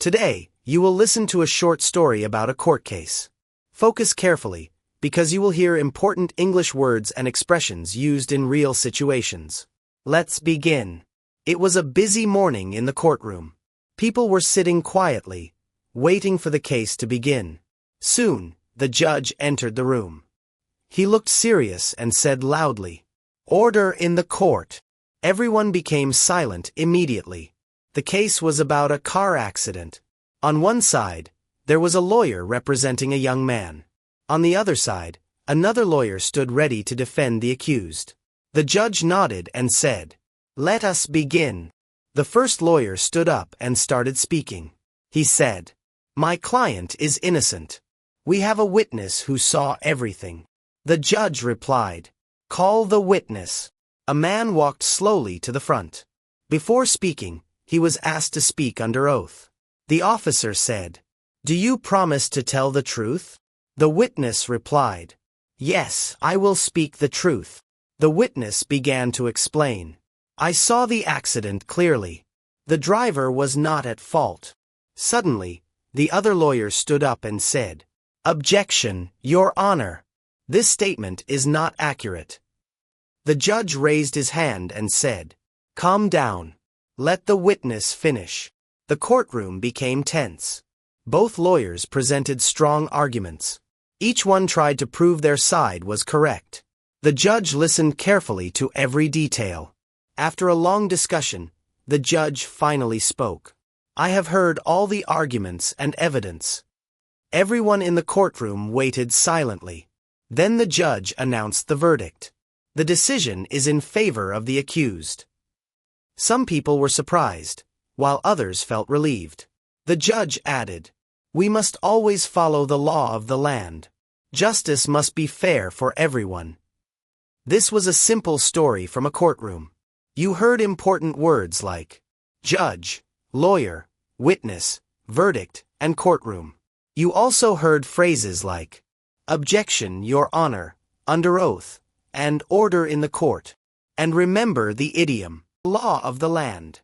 Today, you will listen to a short story about a court case. Focus carefully, because you will hear important English words and expressions used in real situations. Let's begin. It was a busy morning in the courtroom. People were sitting quietly, waiting for the case to begin. Soon, the judge entered the room. He looked serious and said loudly, "Order in the court." Everyone became silent immediately. The case was about a car accident. On one side, there was a lawyer representing a young man. On the other side, another lawyer stood ready to defend the accused. The judge nodded and said, "Let us begin." The first lawyer stood up and started speaking. He said, "My client is innocent. We have a witness who saw everything." The judge replied, "Call the witness." A man walked slowly to the front. Before speaking, he was asked to speak under oath. The officer said, "Do you promise to tell the truth?" The witness replied, "Yes, I will speak the truth." The witness began to explain. "I saw the accident clearly. The driver was not at fault." Suddenly, the other lawyer stood up and said, "Objection, Your Honor. This statement is not accurate." The judge raised his hand and said, "Calm down. Let the witness finish." The courtroom became tense. Both lawyers presented strong arguments. Each one tried to prove their side was correct. The judge listened carefully to every detail. After a long discussion, the judge finally spoke. "I have heard all the arguments and evidence." Everyone in the courtroom waited silently. Then the judge announced the verdict. The decision is in favor of the accused. Some people were surprised, while others felt relieved. The judge added, "We must always follow the law of the land. Justice must be fair for everyone." This was a simple story from a courtroom. You heard important words like judge, lawyer, witness, verdict, and courtroom. You also heard phrases like objection, Your Honor, under oath, and order in the court. And remember the idiom, law of the land.